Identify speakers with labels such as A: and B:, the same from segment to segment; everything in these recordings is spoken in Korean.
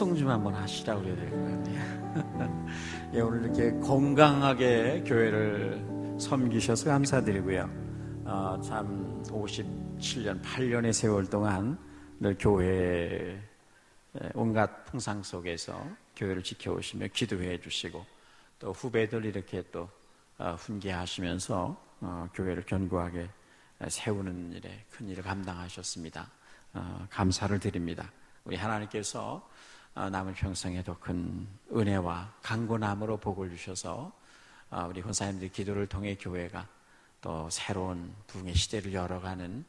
A: 독송 좀 한번 하시라고 그래야 될 거예요. 예, 오늘 이렇게 건강하게 교회를 섬기셔서 감사드리고요. 참 57년, 8년의 세월 동안 늘 교회 온갖 풍상 속에서 교회를 지켜오시며 기도해 주시고 또 후배들 이렇게 또 훈계하시면서 교회를 견고하게 세우는 일에 큰 일을 감당하셨습니다. 감사를 드립니다. 우리 하나님께서 남은 평생에 더 큰 은혜와 강건함으로 복을 주셔서 우리 권사님들 기도를 통해 교회가 또 새로운 부흥의 시대를 열어가는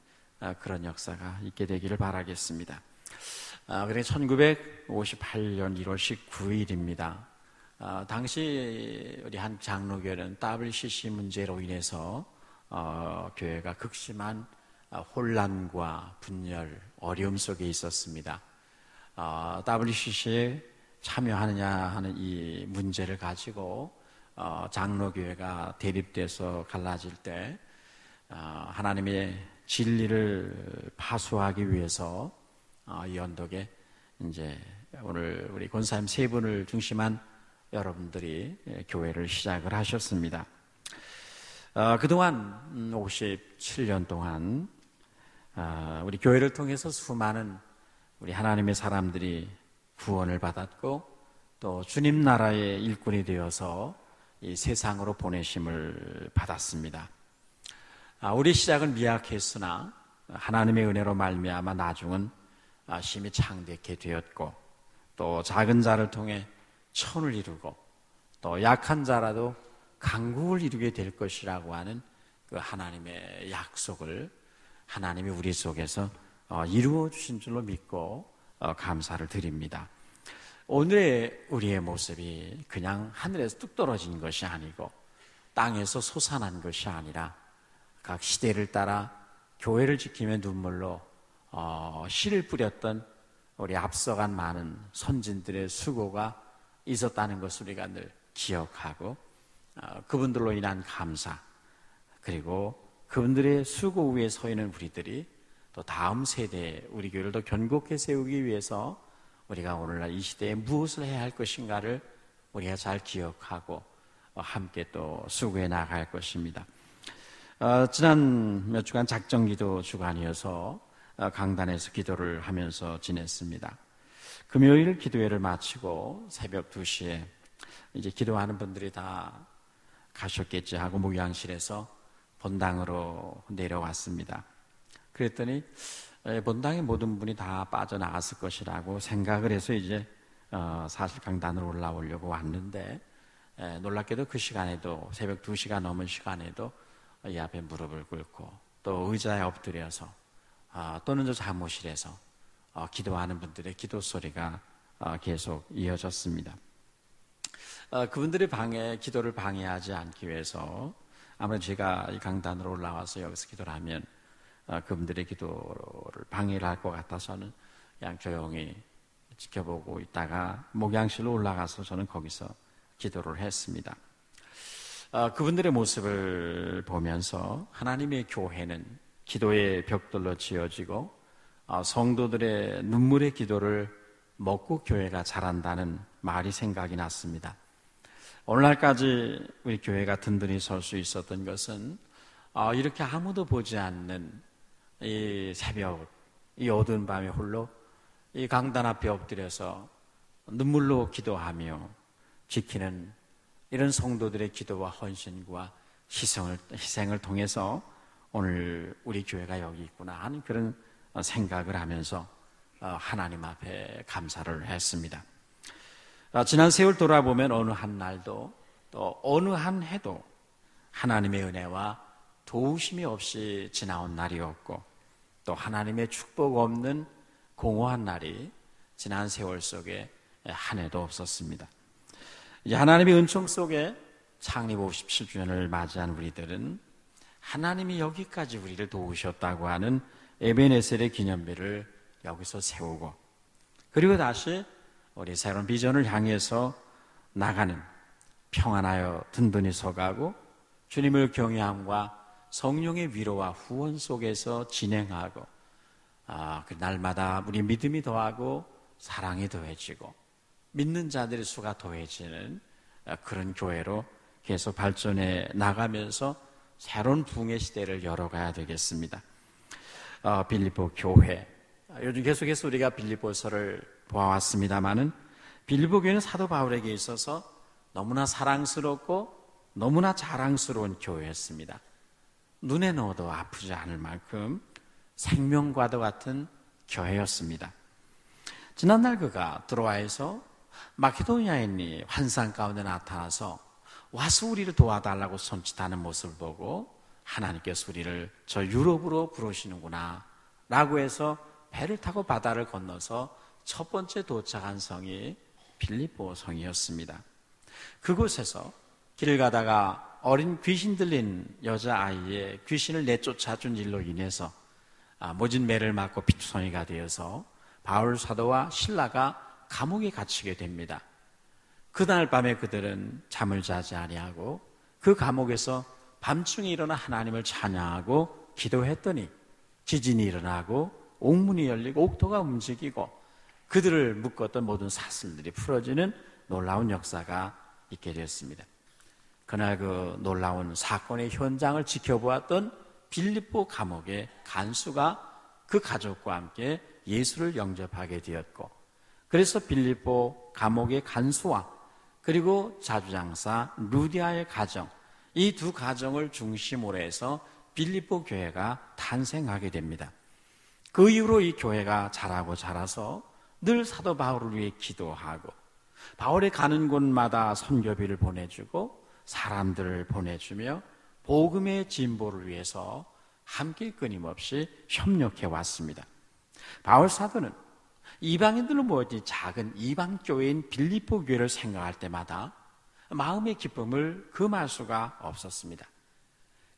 A: 그런 역사가 있게 되기를 바라겠습니다. 그래 1958년 1월 19일입니다. 당시 우리 한 장로교회는 WCC 문제로 인해서 교회가 극심한 혼란과 분열, 어려움 속에 있었습니다. WCC에 참여하느냐 하는 이 문제를 가지고 장로교회가 대립돼서 갈라질 때 하나님의 진리를 파수하기 위해서 이 언덕에 이제 오늘 우리 권사님 세 분을 중심한 여러분들이 교회를 시작을 하셨습니다. 그동안 57년 동안 우리 교회를 통해서 수많은 우리 하나님의 사람들이 구원을 받았고 또 주님 나라의 일꾼이 되어서 이 세상으로 보내심을 받았습니다. 우리 시작은 미약했으나 하나님의 은혜로 말미암아 나중은 심히 창대케 되었고 또 작은 자를 통해 천을 이루고 또 약한 자라도 강국을 이루게 될 것이라고 하는 그 하나님의 약속을 하나님이 우리 속에서 이루어 주신 줄로 믿고 감사를 드립니다. 오늘의 우리의 모습이 그냥 하늘에서 뚝 떨어진 것이 아니고 땅에서 솟아난 것이 아니라 각 시대를 따라 교회를 지키며 눈물로 씨를 뿌렸던 우리 앞서간 많은 선진들의 수고가 있었다는 것을 우리가 늘 기억하고 그분들로 인한 감사 그리고 그분들의 수고 위에 서 있는 우리들이 또 다음 세대에 우리 교회를 더 견고하게 세우기 위해서 우리가 오늘날 이 시대에 무엇을 해야 할 것인가를 우리가 잘 기억하고 함께 또 수고해 나갈 것입니다. 지난 몇 주간 작정기도 주간이어서 강단에서 기도를 하면서 지냈습니다. 금요일 기도회를 마치고 새벽 2시에 이제 기도하는 분들이 다 가셨겠지 하고 목양실에서 본당으로 내려왔습니다. 그랬더니 본당의 모든 분이 다 빠져나갔을 것이라고 생각을 해서 이제 사실 강단으로 올라오려고 왔는데 놀랍게도 그 시간에도 새벽 2시가 넘은 시간에도 이 앞에 무릎을 꿇고 또 의자에 엎드려서 또는 저 사무실에서 기도하는 분들의 기도 소리가 계속 이어졌습니다. 그분들의 기도를 방해하지 않기 위해서 아무래도 제가 이 강단으로 올라와서 여기서 기도를 하면 그분들의 기도를 방해를 할 것 같아서는 그냥 조용히 지켜보고 있다가 목양실로 올라가서 저는 거기서 기도를 했습니다. 그분들의 모습을 보면서 하나님의 교회는 기도의 벽돌로 지어지고 성도들의 눈물의 기도를 먹고 교회가 자란다는 말이 생각이 났습니다. 오늘날까지 우리 교회가 든든히 설 수 있었던 것은 이렇게 아무도 보지 않는 이 새벽, 이 어두운 밤에 홀로 이 강단 앞에 엎드려서 눈물로 기도하며 지키는 이런 성도들의 기도와 헌신과 희생을 통해서 오늘 우리 교회가 여기 있구나 하는 그런 생각을 하면서 하나님 앞에 감사를 했습니다. 지난 세월 돌아보면 어느 한 날도 또 어느 한 해도 하나님의 은혜와 도우심이 없이 지나온 날이 없고 또 하나님의 축복 없는 공허한 날이 지난 세월 속에 한 해도 없었습니다. 이제 하나님의 은총 속에 창립 57주년을 맞이한 우리들은 하나님이 여기까지 우리를 도우셨다고 하는 에베네셀의 기념비를 여기서 세우고 그리고 다시 우리 새로운 비전을 향해서 나가는 평안하여 든든히 서가고 주님을 경외함과 성령의 위로와 후원 속에서 진행하고 그 날마다 우리 믿음이 더하고 사랑이 더해지고 믿는 자들의 수가 더해지는 그런 교회로 계속 발전해 나가면서 새로운 부흥의 시대를 열어가야 되겠습니다. 빌립보 교회, 요즘 계속해서 우리가 빌립보서를 보아왔습니다마는 빌립보 교회는 사도 바울에게 있어서 너무나 사랑스럽고 너무나 자랑스러운 교회였습니다. 눈에 넣어도 아프지 않을 만큼 생명과도 같은 교회였습니다. 지난날 그가 드로아에서 마케도니아인이 환상 가운데 나타나서 와서 우리를 도와달라고 손짓하는 모습을 보고 하나님께서 우리를 저 유럽으로 부르시는구나 라고 해서 배를 타고 바다를 건너서 첫 번째 도착한 성이 빌립보 성이었습니다. 그곳에서 길을 가다가 어린 귀신 들린 여자아이의 귀신을 내쫓아준 일로 인해서 모진 매를 맞고 피투성이가 되어서 바울 사도와 실라가 감옥에 갇히게 됩니다. 그날 밤에 그들은 잠을 자지 아니하고 그 감옥에서 밤중에 일어나 하나님을 찬양하고 기도했더니 지진이 일어나고 옥문이 열리고 옥토가 움직이고 그들을 묶었던 모든 사슬들이 풀어지는 놀라운 역사가 있게 되었습니다. 그날 그 놀라운 사건의 현장을 지켜보았던 빌립보 감옥의 간수가 그 가족과 함께 예수를 영접하게 되었고, 그래서 빌립보 감옥의 간수와 그리고 자주장사 루디아의 가정, 이 두 가정을 중심으로 해서 빌립보 교회가 탄생하게 됩니다. 그 이후로 이 교회가 자라고 자라서 늘 사도 바울을 위해 기도하고 바울이 가는 곳마다 선교비를 보내주고 사람들을 보내주며 복음의 진보를 위해서 함께 끊임없이 협력해 왔습니다. 바울 사도는 이방인들로 모여진 작은 이방교회인 빌립보 교회를 생각할 때마다 마음의 기쁨을 금할 수가 없었습니다.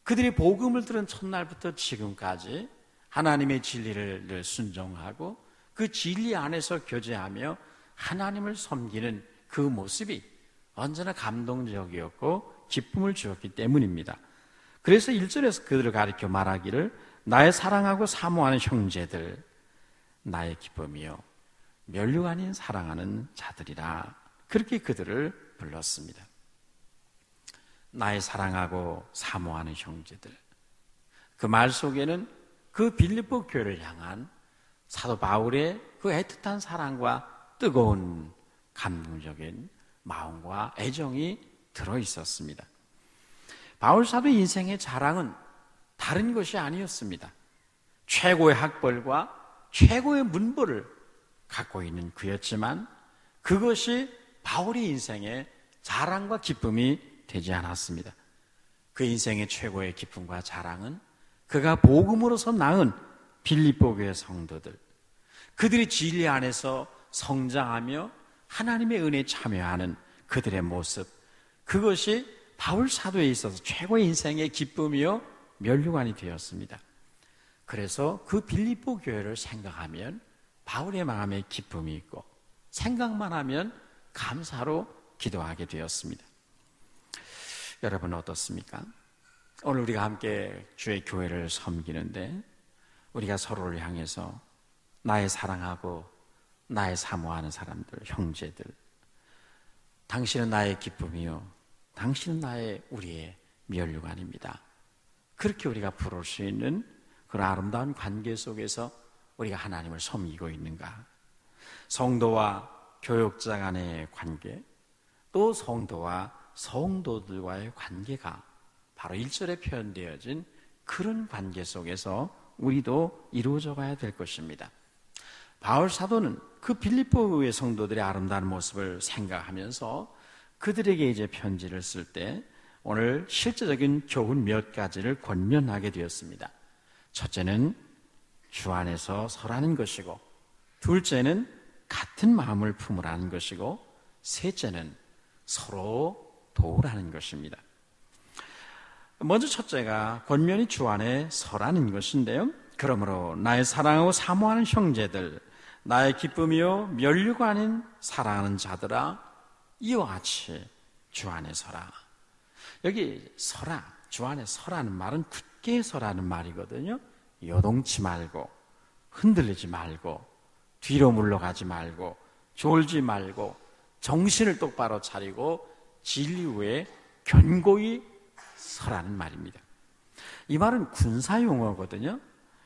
A: 그들이 복음을 들은 첫날부터 지금까지 하나님의 진리를 늘 순종하고 그 진리 안에서 교제하며 하나님을 섬기는 그 모습이 언제나 감동적이었고 기쁨을 주었기 때문입니다. 그래서 1절에서 그들을 가리켜 말하기를 나의 사랑하고 사모하는 형제들, 나의 기쁨이요 면류 아닌 사랑하는 자들이라, 그렇게 그들을 불렀습니다. 나의 사랑하고 사모하는 형제들, 그 말 속에는 그 빌립보 교회를 향한 사도 바울의 그 애틋한 사랑과 뜨거운 감동적인 마음과 애정이 들어있었습니다. 바울 사도의 인생의 자랑은 다른 것이 아니었습니다. 최고의 학벌과 최고의 문벌을 갖고 있는 그였지만 그것이 바울의 인생의 자랑과 기쁨이 되지 않았습니다. 그 인생의 최고의 기쁨과 자랑은 그가 복음으로서 낳은 빌립보 교회 성도들, 그들이 진리 안에서 성장하며 하나님의 은혜에 참여하는 그들의 모습, 그것이 바울 사도에 있어서 최고의 인생의 기쁨이요 면류관이 되었습니다. 그래서 그 빌립보 교회를 생각하면 바울의 마음에 기쁨이 있고 생각만 하면 감사로 기도하게 되었습니다. 여러분 어떻습니까? 오늘 우리가 함께 주의 교회를 섬기는데 우리가 서로를 향해서 나의 사랑하고 나의 사모하는 사람들, 형제들, 당신은 나의 기쁨이요 당신은 나의 우리의 면류관입니다. 그렇게 우리가 부를 수 있는 그런 아름다운 관계 속에서 우리가 하나님을 섬기고 있는가? 성도와 교역자 간의 관계, 또 성도와 성도들과의 관계가 바로 1절에 표현되어진 그런 관계 속에서 우리도 이루어져 가야 될 것입니다. 바울 사도는 그 빌립보의 성도들의 아름다운 모습을 생각하면서 그들에게 이제 편지를 쓸 때 오늘 실제적인 교훈 몇 가지를 권면하게 되었습니다. 첫째는 주 안에서 서라는 것이고, 둘째는 같은 마음을 품으라는 것이고, 셋째는 서로 도우라는 것입니다. 먼저 첫째가 권면이 주 안에 서라는 것인데요. 그러므로 나의 사랑하고 사모하는 형제들, 나의 기쁨이요 면류가 아닌 사랑하는 자들아, 이와 같이 주 안에 서라. 여기 서라, 주 안에 서라는 말은 굳게 서라는 말이거든요. 요동치 말고 흔들리지 말고 뒤로 물러가지 말고 졸지 말고 정신을 똑바로 차리고 진리 위에 견고히 서라는 말입니다. 이 말은 군사 용어거든요.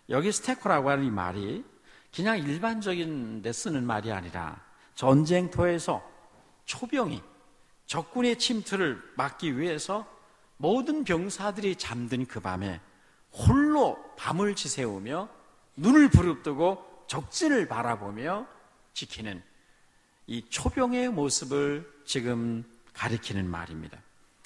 A: 여기 스테코라고 하는 이 말이 그냥 일반적인 데 쓰는 말이 아니라 전쟁터에서 초병이 적군의 침투를 막기 위해서 모든 병사들이 잠든 그 밤에 홀로 밤을 지새우며 눈을 부릅뜨고 적진을 바라보며 지키는 이 초병의 모습을 지금 가리키는 말입니다.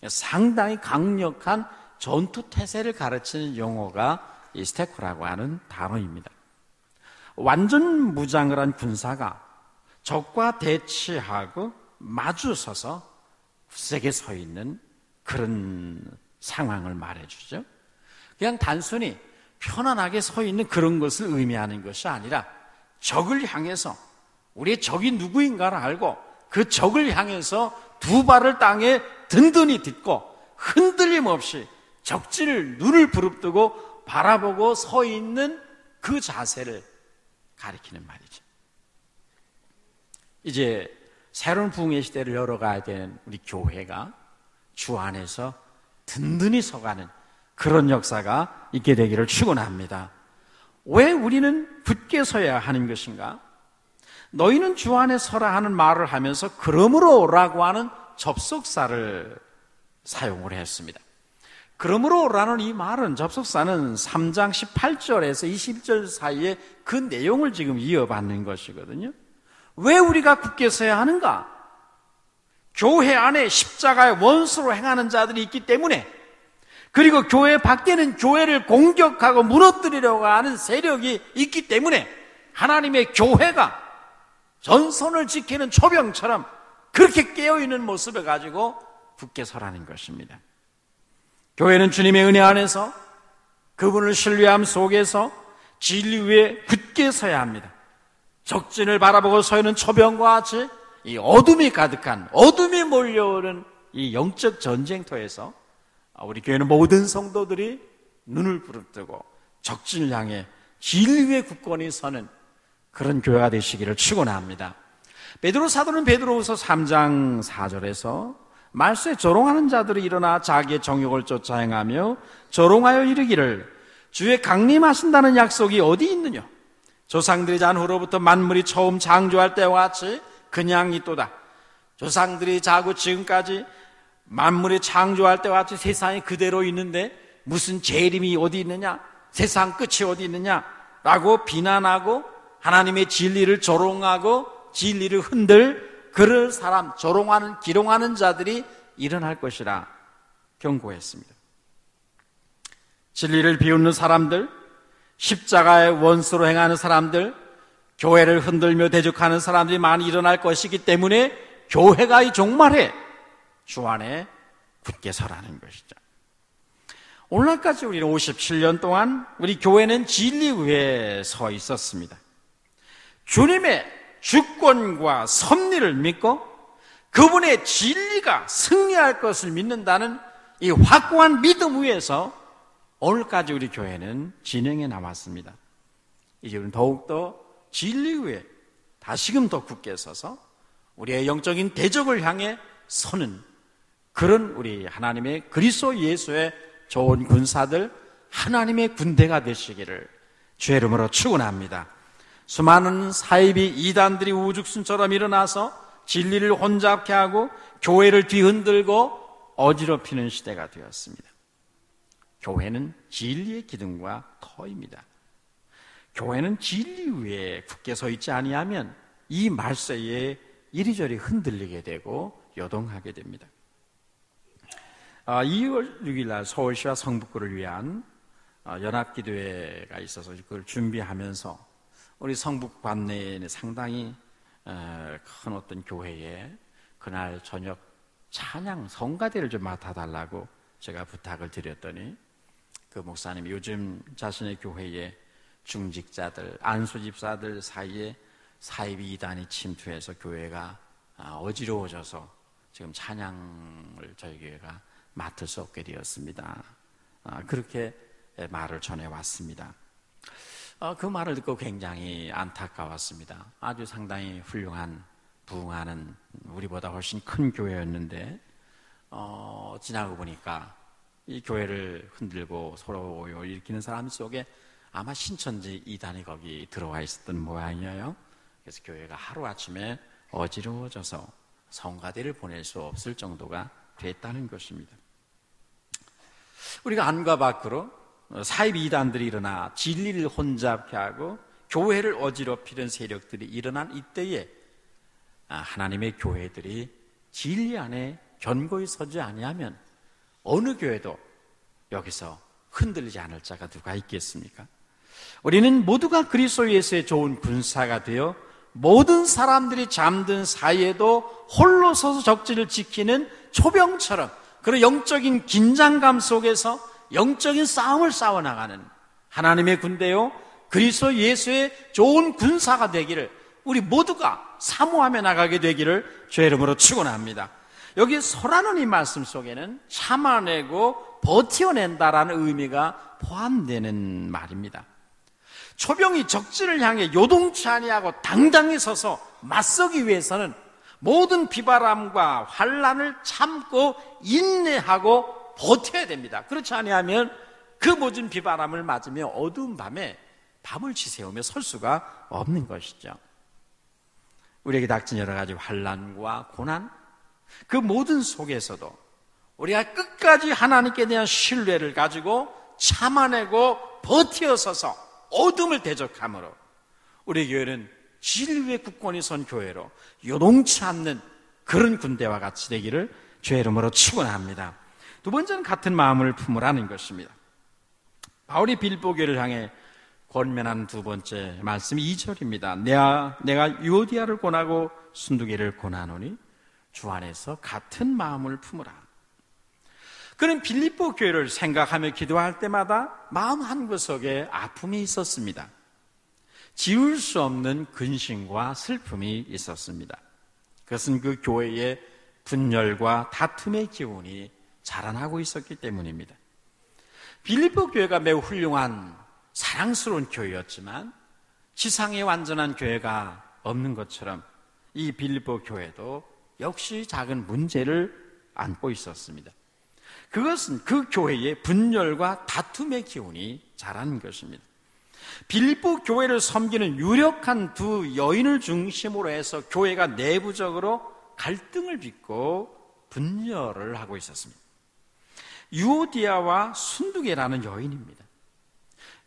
A: 상당히 강력한 전투 태세를 가르치는 용어가 이 스테코라고 하는 단어입니다. 완전 무장을 한 군사가 적과 대치하고 마주서서 굳세게 서 있는 그런 상황을 말해주죠. 그냥 단순히 편안하게 서 있는 그런 것을 의미하는 것이 아니라 적을 향해서 우리의 적이 누구인가를 알고 그 적을 향해서 두 발을 땅에 든든히 딛고 흔들림 없이 적진을 눈을 부릅뜨고 바라보고 서 있는 그 자세를 가리키는 말이죠. 이제 새로운 부흥의 시대를 열어가야 되는 우리 교회가 주 안에서 든든히 서가는 그런 역사가 있게 되기를 축원합니다. 왜 우리는 굳게 서야 하는 것인가? 너희는 주 안에 서라 하는 말을 하면서 그러므로라고 하는 접속사를 사용을 했습니다. 그러므로라는 이 말은 접속사는 3장 18절에서 20절 사이에 그 내용을 지금 이어받는 것이거든요. 왜 우리가 굳게 서야 하는가? 교회 안에 십자가의 원수로 행하는 자들이 있기 때문에, 그리고 교회 밖에는 교회를 공격하고 무너뜨리려고 하는 세력이 있기 때문에 하나님의 교회가 전선을 지키는 초병처럼 그렇게 깨어있는 모습을 가지고 굳게 서라는 것입니다. 교회는 주님의 은혜 안에서 그분을 신뢰함 속에서 진리 위에 굳게 서야 합니다. 적진을 바라보고 서 있는 초병과 같이 이 어둠이 가득한, 어둠이 몰려오는 이 영적 전쟁터에서 우리 교회는 모든 성도들이 눈을 부릅뜨고 적진을 향해 진리 위에 굳건히 서는 그런 교회가 되시기를 축원합니다. 베드로 사도는 베드로후서 3장 4절에서 말세에 조롱하는 자들이 일어나 자기의 정욕을 쫓아 행하며 조롱하여 이르기를 주의 강림하신다는 약속이 어디 있느냐? 조상들이 잔 후로부터 만물이 처음 창조할 때와 같이 그냥 있도다. 조상들이 자고 지금까지 만물이 창조할 때와 같이 세상이 그대로 있는데 무슨 재림이 어디 있느냐? 세상 끝이 어디 있느냐? 라고 비난하고 하나님의 진리를 조롱하고 진리를 흔들 그럴 사람, 조롱하는, 기롱하는 자들이 일어날 것이라 경고했습니다. 진리를 비웃는 사람들, 십자가의 원수로 행하는 사람들, 교회를 흔들며 대적하는 사람들이 많이 일어날 것이기 때문에 교회가 이 종말에 주 안에 굳게 서라는 것이죠. 오늘날까지 우리는 57년 동안 우리 교회는 진리 위에 서 있었습니다. 주님의 주권과 섭리를 믿고 그분의 진리가 승리할 것을 믿는다는 이 확고한 믿음 위에서 오늘까지 우리 교회는 진행해 나왔습니다. 이제 우리는 더욱더 진리 위에 다시금 더 굳게 서서 우리의 영적인 대적을 향해 서는 그런 우리 하나님의 그리스도 예수의 좋은 군사들, 하나님의 군대가 되시기를 주의 이름으로 축원합니다. 수많은 사이비 이단들이 우죽순처럼 일어나서 진리를 혼잡케 하고 교회를 뒤흔들고 어지럽히는 시대가 되었습니다. 교회는 진리의 기둥과 터입니다. 교회는 진리 위에 굳게 서 있지 아니하면 이 말세에 이리저리 흔들리게 되고 요동하게 됩니다. 2월 6일 날 서울시와 성북구를 위한 연합기도회가 있어서 그걸 준비하면서 우리 성북 관내에는 상당히 큰 어떤 교회에 그날 저녁 찬양 성가대를 좀 맡아달라고 제가 부탁을 드렸더니 그 목사님이 요즘 자신의 교회에 중직자들, 안수집사들 사이에 사이비 이단이 침투해서 교회가 어지러워져서 지금 찬양을 저희 교회가 맡을 수 없게 되었습니다. 그렇게 말을 전해왔습니다. 그 말을 듣고 굉장히 안타까웠습니다. 아주 상당히 훌륭한, 부흥하는, 우리보다 훨씬 큰 교회였는데 지나고 보니까 이 교회를 흔들고 서로 일으키는 사람 속에 아마 신천지 이단이 거기 들어와 있었던 모양이에요. 그래서 교회가 하루아침에 어지러워져서 성가대를 보낼 수 없을 정도가 됐다는 것입니다. 우리가 안과 밖으로 사입 이단들이 일어나 진리를 혼잡케 하고 교회를 어지럽히는 세력들이 일어난 이때에 하나님의 교회들이 진리 안에 견고히 서지 아니하면 어느 교회도 여기서 흔들리지 않을 자가 누가 있겠습니까? 우리는 모두가 그리스도 예수의 좋은 군사가 되어 모든 사람들이 잠든 사이에도 홀로 서서 적진을 지키는 초병처럼 그런 영적인 긴장감 속에서 영적인 싸움을 싸워나가는 하나님의 군대요, 그리스도 예수의 좋은 군사가 되기를 우리 모두가 사모하며 나가게 되기를 주의 이름으로 축원합니다. 여기 서라는 이 말씀 속에는 참아내고 버텨낸다라는 의미가 포함되는 말입니다. 초병이 적진을 향해 요동치 아니하고 당당히 서서 맞서기 위해서는 모든 비바람과 환난을 참고 인내하고 버텨야 됩니다. 그렇지 아니하면 그 모든 비바람을 맞으며 어두운 밤에 밤을 지새우며 설 수가 없는 것이죠. 우리에게 닥친 여러 가지 환난과 고난, 그 모든 속에서도 우리가 끝까지 하나님께 대한 신뢰를 가지고 참아내고 버텨서서 어둠을 대적함으로 우리 교회는 진리의 국권이 선 교회로 요동치 않는 그런 군대와 같이 되기를 주의 이름으로 축원합니다. 두 번째는 같은 마음을 품으라는 것입니다. 바울이 빌보 교회를 향해 권면한 두 번째 말씀이 2절입니다. 내가 유오디아를 권하고 순두개를 권하노니 주 안에서 같은 마음을 품으라. 그는 빌립보 교회를 생각하며 기도할 때마다 마음 한구석에 아픔이 있었습니다. 지울 수 없는 근심과 슬픔이 있었습니다. 그것은 그 교회의 분열과 다툼의 기운이 자라나고 있었기 때문입니다. 빌립보 교회가 매우 훌륭한 사랑스러운 교회였지만 지상에 완전한 교회가 없는 것처럼 이 빌립보 교회도 역시 작은 문제를 안고 있었습니다. 그것은 그 교회의 분열과 다툼의 기운이 자라는 것입니다. 빌립보 교회를 섬기는 유력한 두 여인을 중심으로 해서 교회가 내부적으로 갈등을 빚고 분열을 하고 있었습니다. 유오디아와 순두개라는 여인입니다.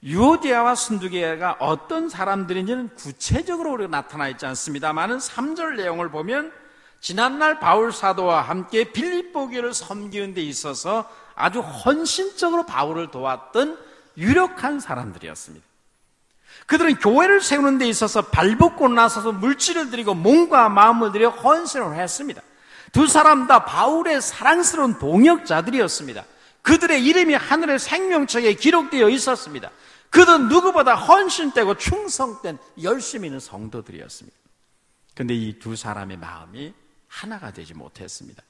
A: 유오디아와 순두개가 어떤 사람들인지는 구체적으로 나타나 있지 않습니다만 3절 내용을 보면 지난날 바울 사도와 함께 빌립보 교회를 섬기는 데 있어서 아주 헌신적으로 바울을 도왔던 유력한 사람들이었습니다. 그들은 교회를 세우는 데 있어서 발벗고 나서서 물질을 드리고 몸과 마음을 들여 헌신을 했습니다. 두 사람 다 바울의 사랑스러운 동역자들이었습니다. 그들의 이름이 하늘의 생명책에 기록되어 있었습니다. 그들은 누구보다 헌신되고 충성된 열심히 있는 성도들이었습니다. 그런데 이 두 사람의 마음이 하나가 되지 못했습니다.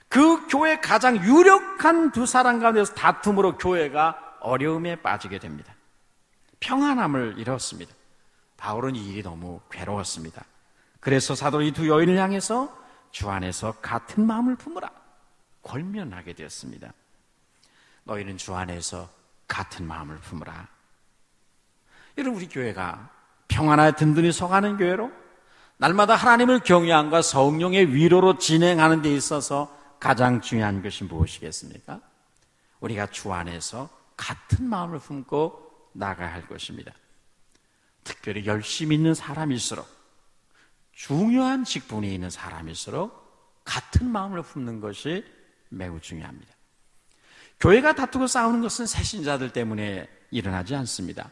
A: 그 교회 가장 유력한 두 사람 가운데서 다툼으로 교회가 어려움에 빠지게 됩니다. 평안함을 잃었습니다. 바울은 이 일이 너무 괴로웠습니다. 그래서 사도는 이 두 여인을 향해서 주 안에서 같은 마음을 품으라 권면하게 되었습니다. 너희는 주 안에서 같은 마음을 품으라. 여러분, 우리 교회가 평안하여 든든히 서가는 교회로 날마다 하나님을 경외함과 성령의 위로로 진행하는 데 있어서 가장 중요한 것이 무엇이겠습니까? 우리가 주 안에서 같은 마음을 품고 나가야 할 것입니다. 특별히 열심히 있는 사람일수록, 중요한 직분이 있는 사람일수록 같은 마음을 품는 것이 매우 중요합니다. 교회가 다투고 싸우는 것은 새신자들 때문에 일어나지 않습니다.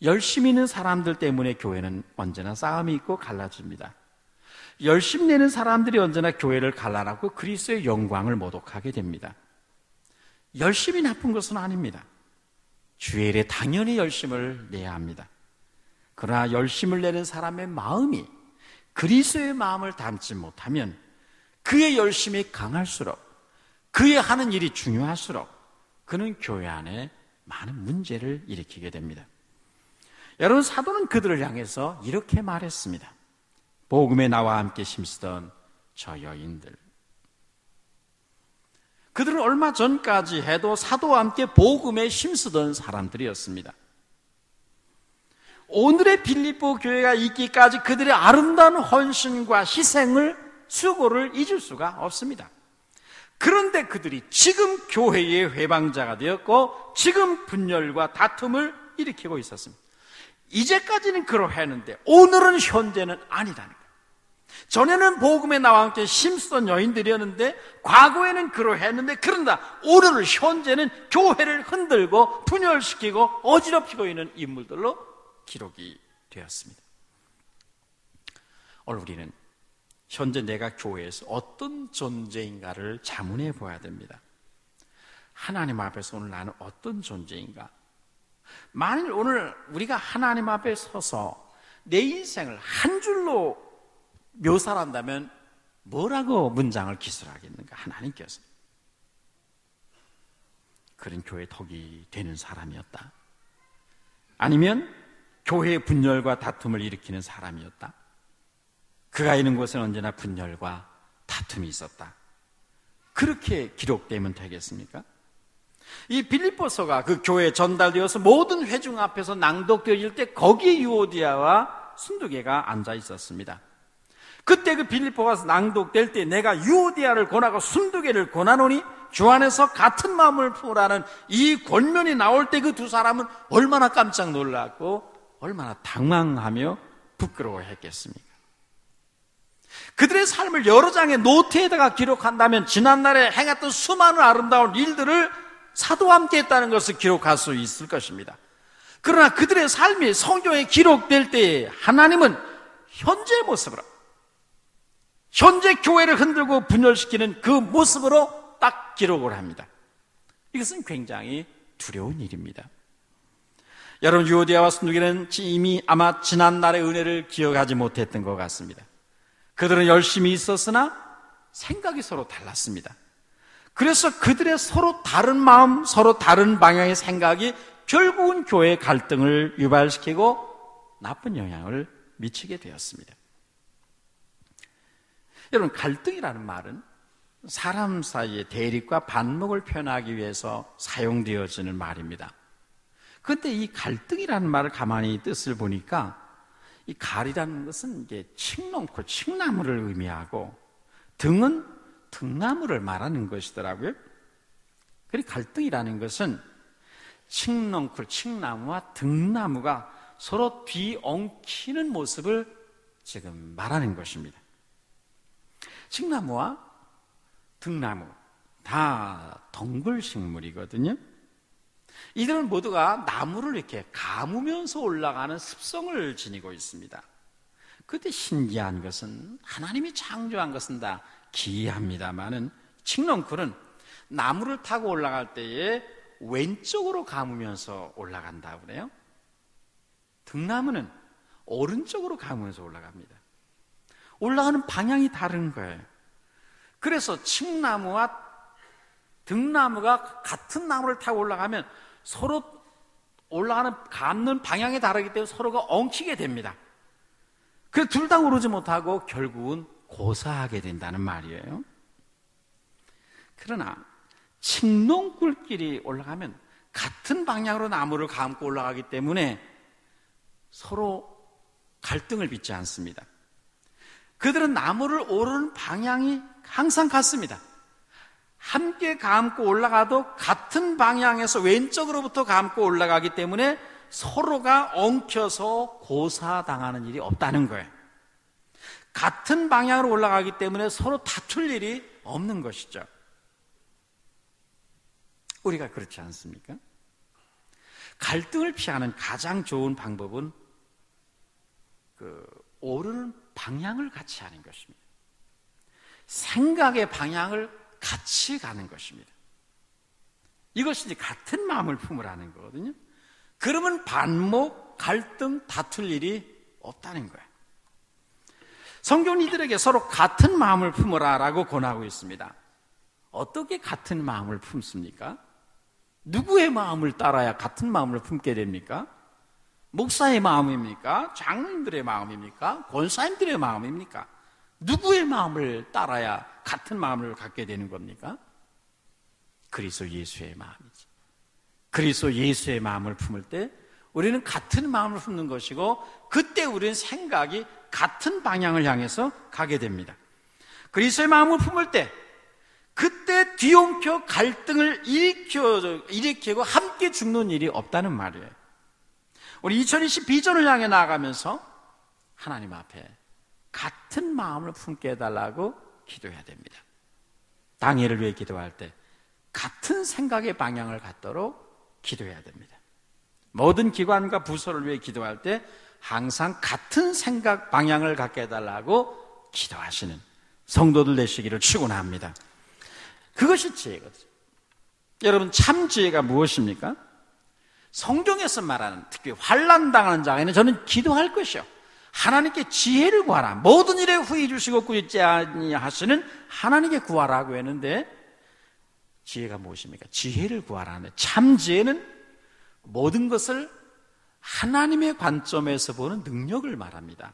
A: 열심히 있는 사람들 때문에 교회는 언제나 싸움이 있고 갈라집니다. 열심히 내는 사람들이 언제나 교회를 갈라놓고 그리스도의 영광을 모독하게 됩니다. 열심히 나쁜 것은 아닙니다. 주의 일에 당연히 열심을 내야 합니다. 그러나 열심을 내는 사람의 마음이 그리스도의 마음을 담지 못하면 그의 열심이 강할수록, 그의 하는 일이 중요할수록 그는 교회 안에 많은 문제를 일으키게 됩니다. 여러분, 사도는 그들을 향해서 이렇게 말했습니다. 복음에 나와 함께 힘쓰던 저 여인들. 그들은 얼마 전까지 해도 사도와 함께 복음에 힘쓰던 사람들이었습니다. 오늘의 빌립보 교회가 있기까지 그들의 아름다운 헌신과 희생을, 수고를 잊을 수가 없습니다. 그런데 그들이 지금 교회의 회방자가 되었고 지금 분열과 다툼을 일으키고 있었습니다. 이제까지는 그러했는데 오늘은, 현재는 아니라는 거예요. 전에는 복음에 나와 함께 힘쓰던 여인들이었는데, 과거에는 그러했는데, 그런다 오늘은, 현재는 교회를 흔들고 분열시키고 어지럽히고 있는 인물들로 기록이 되었습니다. 오늘 우리는 현재 내가 교회에서 어떤 존재인가를 자문해 보아야 됩니다. 하나님 앞에서 오늘 나는 어떤 존재인가? 만일 오늘 우리가 하나님 앞에 서서 내 인생을 한 줄로 묘사한다면 뭐라고 문장을 기술하겠는가? 하나님께서 그런 교회 덕이 되는 사람이었다, 아니면 교회의 분열과 다툼을 일으키는 사람이었다, 그가 있는 곳에는 언제나 분열과 다툼이 있었다, 그렇게 기록되면 되겠습니까? 이 빌립보서가 그 교회에 전달되어서 모든 회중 앞에서 낭독되어질 때 거기에 유오디아와 순두개가 앉아 있었습니다. 그때 그 빌립보가 낭독될 때 내가 유오디아를 권하고 순두개를 권하노니 주 안에서 같은 마음을 품으라는 이 권면이 나올 때 그 두 사람은 얼마나 깜짝 놀랐고 얼마나 당황하며 부끄러워했겠습니까? 그들의 삶을 여러 장의 노트에다가 기록한다면 지난날에 행했던 수많은 아름다운 일들을 사도와 함께 했다는 것을 기록할 수 있을 것입니다. 그러나 그들의 삶이 성경에 기록될 때에 하나님은 현재의 모습으로, 현재 교회를 흔들고 분열시키는 그 모습으로 딱 기록을 합니다. 이것은 굉장히 두려운 일입니다. 여러분, 유오디아와 순두개는 이미 아마 지난날의 은혜를 기억하지 못했던 것 같습니다. 그들은 열심히 있었으나 생각이 서로 달랐습니다. 그래서 그들의 서로 다른 마음, 서로 다른 방향의 생각이 결국은 교회의 갈등을 유발시키고 나쁜 영향을 미치게 되었습니다. 여러분, 갈등이라는 말은 사람 사이의 대립과 반목을 표현하기 위해서 사용되어지는 말입니다. 그런데 이 갈등이라는 말을 가만히 뜻을 보니까 이 갈이라는 것은 이게 칡농쿨, 칡나무를 의미하고 등은 등나무를 말하는 것이더라고요. 그리고 갈등이라는 것은 칡농쿨, 칡나무와 등나무가 서로 뒤엉키는 모습을 지금 말하는 것입니다. 칡나무와 등나무 다 덩굴식물이거든요. 이들은 모두가 나무를 이렇게 감으면서 올라가는 습성을 지니고 있습니다. 그런데 신기한 것은 하나님이 창조한 것은 다 기이합니다마는 칡농쿨은 나무를 타고 올라갈 때에 왼쪽으로 감으면서 올라간다 그래요. 등나무는 오른쪽으로 감으면서 올라갑니다. 올라가는 방향이 다른 거예요. 그래서 칡나무와 등나무가 같은 나무를 타고 올라가면 서로 올라가는 감는 방향이 다르기 때문에 서로가 엉키게 됩니다. 그래서 둘 다 오르지 못하고 결국은 고사하게 된다는 말이에요. 그러나 칡농쿨끼리 올라가면 같은 방향으로 나무를 감고 올라가기 때문에 서로 갈등을 빚지 않습니다. 그들은 나무를 오르는 방향이 항상 같습니다. 함께 감고 올라가도 같은 방향에서 왼쪽으로부터 감고 올라가기 때문에 서로가 엉켜서 고사당하는 일이 없다는 거예요. 같은 방향으로 올라가기 때문에 서로 다툴 일이 없는 것이죠. 우리가 그렇지 않습니까? 갈등을 피하는 가장 좋은 방법은 오르는 방향을 같이 하는 것입니다. 생각의 방향을 같이 가는 것입니다. 이것이 이제 같은 마음을 품으라는 거거든요. 그러면 반목, 갈등, 다툴 일이 없다는 거예요. 성경은 이들에게 서로 같은 마음을 품으라라고 권하고 있습니다. 어떻게 같은 마음을 품습니까? 누구의 마음을 따라야 같은 마음을 품게 됩니까? 목사의 마음입니까? 장로님들의 마음입니까? 권사님들의 마음입니까? 누구의 마음을 따라야 같은 마음을 갖게 되는 겁니까? 그리스도 예수의 마음이지. 그리스도 예수의 마음을 품을 때 우리는 같은 마음을 품는 것이고, 그때 우리는 생각이 같은 방향을 향해서 가게 됩니다. 그리스도의 마음을 품을 때 그때 뒤엉켜 갈등을 일으키고 함께 죽는 일이 없다는 말이에요. 우리 2020 비전을 향해 나아가면서 하나님 앞에 같은 마음을 품게 해달라고 기도해야 됩니다. 당일을 위해 기도할 때 같은 생각의 방향을 갖도록 기도해야 됩니다. 모든 기관과 부서를 위해 기도할 때 항상 같은 생각 방향을 갖게 해달라고 기도하시는 성도들 되시기를 축원합니다. 그것이 지혜거든요. 여러분, 참 지혜가 무엇입니까? 성경에서 말하는, 특히 환난 당하는 자에게는 저는 기도할 것이요, 하나님께 지혜를 구하라. 모든 일에 후히 주시고 꾸짖지 아니하시는 하나님께 구하라고 했는데, 지혜가 무엇입니까? 지혜를 구하라는데, 참 지혜는 모든 것을 하나님의 관점에서 보는 능력을 말합니다.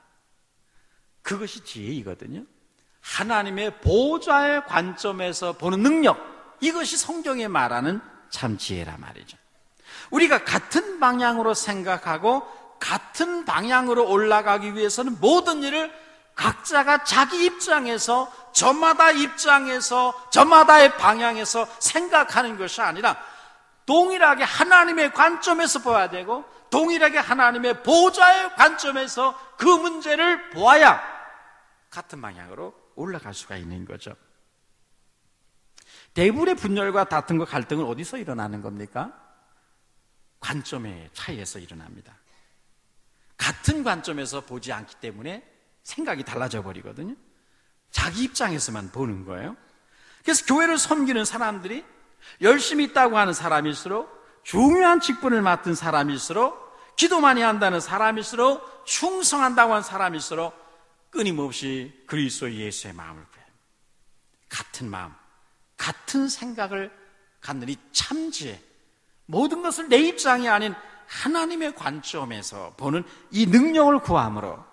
A: 그것이 지혜이거든요. 하나님의 보좌의 관점에서 보는 능력, 이것이 성경에 말하는 참 지혜란 말이죠. 우리가 같은 방향으로 생각하고 같은 방향으로 올라가기 위해서는 모든 일을 각자가 자기 입장에서, 저마다의 방향에서 생각하는 것이 아니라 동일하게 하나님의 관점에서 봐야 되고, 동일하게 하나님의 보좌의 관점에서 그 문제를 보아야 같은 방향으로 올라갈 수가 있는 거죠. 대부분의 분열과 다툼과 갈등은 어디서 일어나는 겁니까? 관점의 차이에서 일어납니다. 같은 관점에서 보지 않기 때문에 생각이 달라져 버리거든요. 자기 입장에서만 보는 거예요. 그래서 교회를 섬기는 사람들이 열심히 있다고 하는 사람일수록, 중요한 직분을 맡은 사람일수록, 기도 많이 한다는 사람일수록, 충성한다고 하는 사람일수록 끊임없이 그리스도 예수의 마음을 구해요. 같은 마음, 같은 생각을 갖는 이 참지혜, 모든 것을 내 입장이 아닌 하나님의 관점에서 보는 이 능력을 구함으로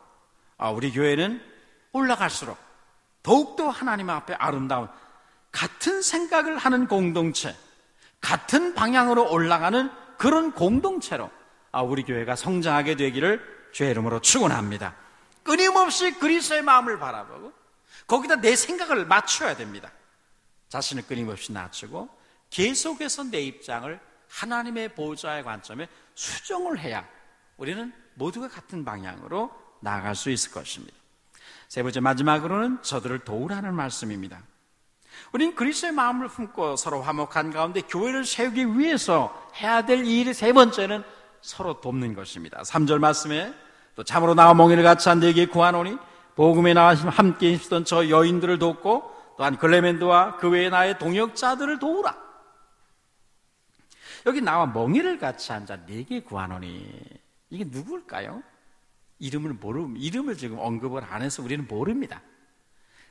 A: 우리 교회는 올라갈수록 더욱더 하나님 앞에 아름다운 같은 생각을 하는 공동체, 같은 방향으로 올라가는 그런 공동체로 우리 교회가 성장하게 되기를 주의 이름으로 축원합니다. 끊임없이 그리스도의 마음을 바라보고 거기다 내 생각을 맞춰야 됩니다. 자신을 끊임없이 낮추고 계속해서 내 입장을 하나님의 보좌의 관점에 수정을 해야 우리는 모두가 같은 방향으로 나아갈 수 있을 것입니다. 세 번째, 마지막으로는 저들을 도우라는 말씀입니다. 우리는 그리스도의 마음을 품고 서로 화목한 가운데 교회를 세우기 위해서 해야 될 일의 세 번째는 서로 돕는 것입니다. 3절 말씀에 또 참으로 나와 멍에를 같이 한 네게 구하노니 복음에 나와 함께 있었던 저 여인들을 돕고 또한 글레멘드와 그 외에 나의 동역자들을 도우라. 여기 나와 멍에를 같이 한 자 네게 구하노니, 이게 누구일까요? 이름을 지금 언급을 안 해서 우리는 모릅니다.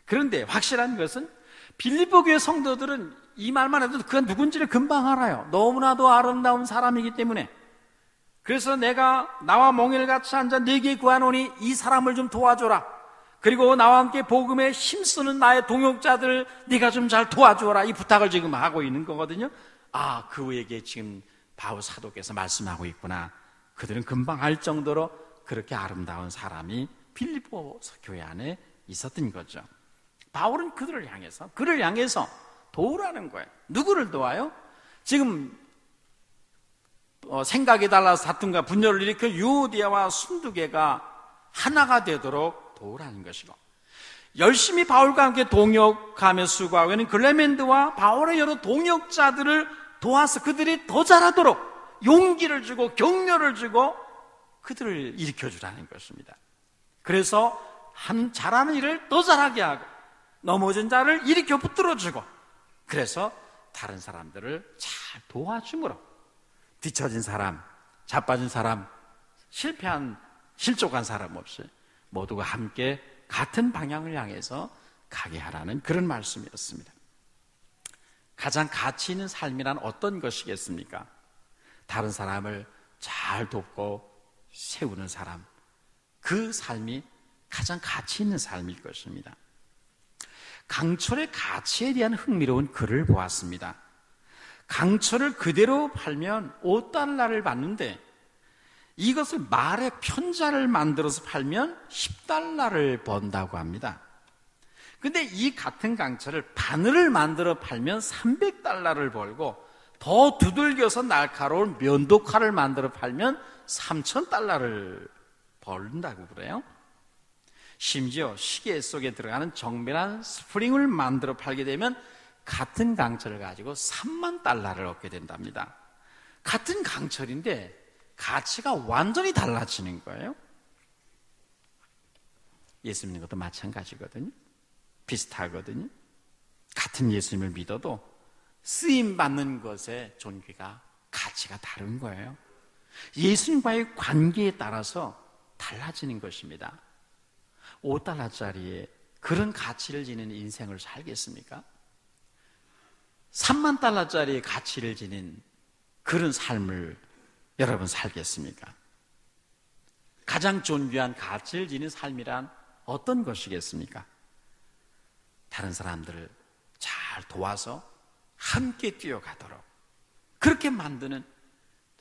A: 그런데 확실한 것은 빌립보 교회 성도들은 이 말만 해도 그가 누군지를 금방 알아요. 너무나도 아름다운 사람이기 때문에. 그래서 내가 나와 멍에를 같이 한 자 네게 구하노니 이 사람을 좀 도와줘라. 그리고 나와 함께 복음에 힘쓰는 나의 동역자들 네가 좀 잘 도와줘라. 이 부탁을 지금 하고 있는 거거든요. 그에게 지금 바울 사도께서 말씀하고 있구나. 그들은 금방 알 정도로 그렇게 아름다운 사람이 빌립보 교회 안에 있었던 거죠. 바울은 그를 향해서 도우라는 거예요. 누구를 도와요? 지금 생각이 달라서 다툼과 분열을 일으켜 유오디아와 순두개가 하나가 되도록 도우라는 것이고, 열심히 바울과 함께 동역하며 수고하고 있는 글레멘드와 바울의 여러 동역자들을 도와서 그들이 더 잘하도록 용기를 주고 격려를 주고 그들을 일으켜주라는 것입니다. 그래서 잘하는 일을 더 잘하게 하고 넘어진 자를 일으켜 붙들어주고, 그래서 다른 사람들을 잘 도와줌으로 뒤처진 사람, 자빠진 사람, 실족한 사람 없이 모두가 함께 같은 방향을 향해서 가게 하라는 그런 말씀이었습니다. 가장 가치 있는 삶이란 어떤 것이겠습니까? 다른 사람을 잘 돕고 세우는 사람, 그 삶이 가장 가치 있는 삶일 것입니다. 강철의 가치에 대한 흥미로운 글을 보았습니다. 강철을 그대로 팔면 5달러를 받는데 이것을 말의 편자를 만들어서 팔면 10달러를 번다고 합니다. 근데 이 같은 강철을 바늘을 만들어 팔면 300달러를 벌고 더 두들겨서 날카로운 면도칼을 만들어 팔면 3,000달러를 벌는다고 그래요. 심지어 시계 속에 들어가는 정밀한 스프링을 만들어 팔게 되면 같은 강철을 가지고 3만 달러를 얻게 된답니다. 같은 강철인데 가치가 완전히 달라지는 거예요. 예수 믿는 것도 마찬가지거든요. 비슷하거든요. 같은 예수님을 믿어도 쓰임받는 것의 존귀가, 가치가 다른 거예요. 예수님과의 관계에 따라서 달라지는 것입니다. 5달러짜리에 그런 가치를 지닌 인생을 살겠습니까? 3만 달러짜리 가치를 지닌 그런 삶을 여러분 살겠습니까? 가장 존귀한 가치를 지닌 삶이란 어떤 것이겠습니까? 다른 사람들을 잘 도와서 함께 뛰어가도록 그렇게 만드는,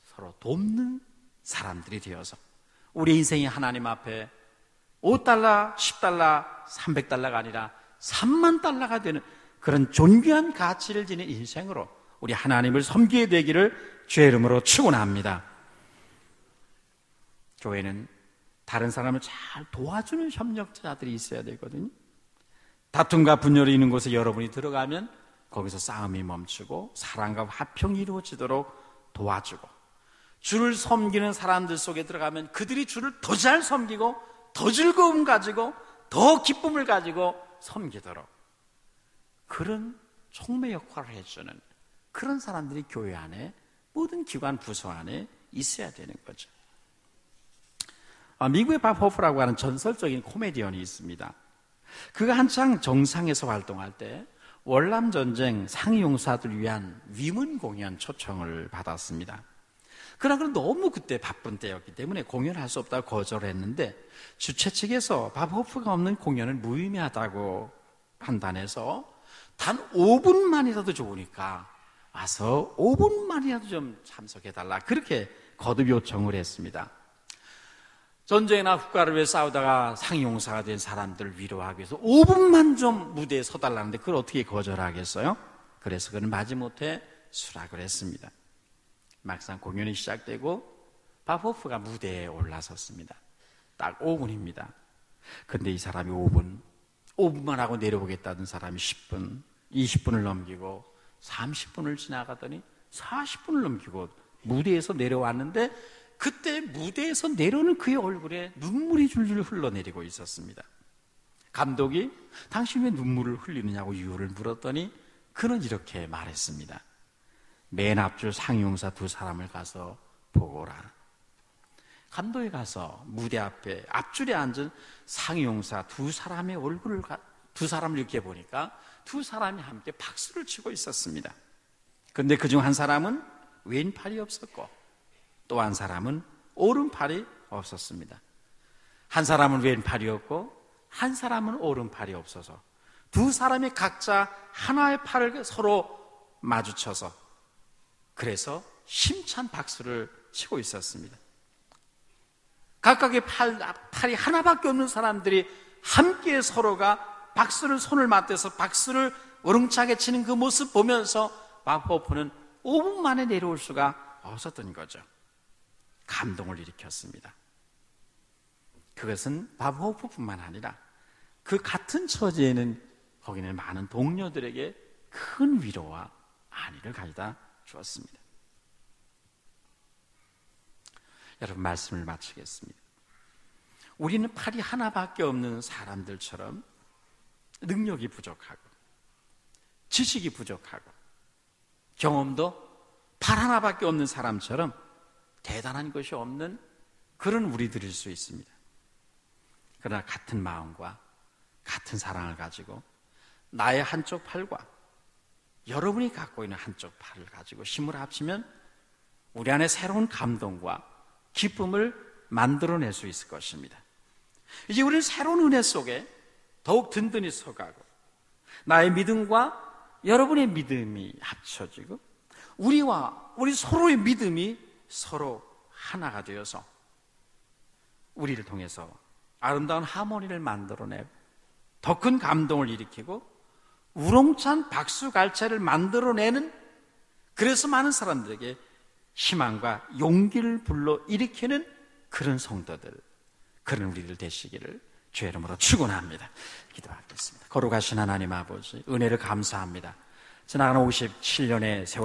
A: 서로 돕는 사람들이 되어서 우리 인생이 하나님 앞에 5달러, 10달러, 300달러가 아니라 3만 달러가 되는 그런 존귀한 가치를 지닌 인생으로 우리 하나님을 섬기게 되기를 주의 이름으로 축원합니다. 교회는 다른 사람을 잘 도와주는 협력자들이 있어야 되거든요. 다툼과 분열이 있는 곳에 여러분이 들어가면 거기서 싸움이 멈추고 사랑과 화평이 이루어지도록 도와주고, 주를 섬기는 사람들 속에 들어가면 그들이 주를 더 잘 섬기고 더 즐거움 가지고 더 기쁨을 가지고 섬기도록 그런 총매 역할을 해주는 그런 사람들이 교회 안에, 모든 기관 부서 안에 있어야 되는 거죠. 미국의 밥 호프라고 하는 전설적인 코미디언이 있습니다. 그가 한창 정상에서 활동할 때 월남전쟁 상위용사들을 위한 위문 공연 초청을 받았습니다. 그러나 너무 그때 바쁜 때였기 때문에 공연할 수 없다고 거절을 했는데 주최 측에서 밥 호프가 없는 공연은 무의미하다고 판단해서 단 5분만이라도 좋으니까 와서 5분만이라도 좀 참석해달라, 그렇게 거듭 요청을 했습니다. 전쟁이나 국가를 위해 싸우다가 상용사가 된 사람들을 위로하기 위해서 5분만 좀 무대에 서달라는데 그걸 어떻게 거절하겠어요? 그래서 그는 마지못해 수락을 했습니다. 막상 공연이 시작되고 밥 호프가 무대에 올라섰습니다. 딱 5분입니다. 근데 이 사람이 5분만 하고 내려오겠다던 사람이 10분, 20분을 넘기고 30분을 지나가더니 40분을 넘기고 무대에서 내려왔는데 그때 무대에서 내려오는 그의 얼굴에 눈물이 줄줄 흘러내리고 있었습니다. 감독이 당신 왜 눈물을 흘리느냐고 이유를 물었더니 그는 이렇게 말했습니다. 맨 앞줄 상용사 2사람을 가서 보거라. 감독이 가서 무대 앞에 앞줄에 앉은 상용사 2사람의 얼굴을 2사람을 이렇게 보니까 2사람이 함께 박수를 치고 있었습니다. 그런데 그중 한 사람은 왼팔이 없었고 또 한 사람은 오른팔이 없었습니다. 한 사람은 왼팔이었고 한 사람은 오른팔이 없어서 2사람이 각자 하나의 팔을 서로 마주쳐서 그래서 힘찬 박수를 치고 있었습니다. 각각의 팔이 하나밖에 없는 사람들이 함께 서로가 박수를 손을 맞대서 박수를 우렁차게 치는 그 모습 보면서 밥 호프는 5분 만에 내려올 수가 없었던 거죠. 감동을 일으켰습니다. 그것은 밥 호프뿐만 아니라 그 같은 처지에는 거기는 많은 동료들에게 큰 위로와 안위를 가져다 주었습니다. 여러분, 말씀을 마치겠습니다. 우리는 팔이 하나밖에 없는 사람들처럼 능력이 부족하고 지식이 부족하고 경험도 팔 하나밖에 없는 사람처럼 대단한 것이 없는 그런 우리들일 수 있습니다. 그러나 같은 마음과 같은 사랑을 가지고 나의 한쪽 팔과 여러분이 갖고 있는 한쪽 팔을 가지고 힘을 합치면 우리 안에 새로운 감동과 기쁨을 만들어낼 수 있을 것입니다. 이제 우리는 새로운 은혜 속에 더욱 든든히 서가고 나의 믿음과 여러분의 믿음이 합쳐지고 우리 서로의 믿음이 서로 하나가 되어서 우리를 통해서 아름다운 하모니를 만들어내고 더 큰 감동을 일으키고 우렁찬 박수갈채를 만들어내는, 그래서 많은 사람들에게 희망과 용기를 불러일으키는 그런 성도들, 그런 우리들 되시기를 주의 이름으로 축원합니다. 기도하겠습니다. 거룩하신 하나님 아버지, 은혜를 감사합니다. 지나가는 57년의 세월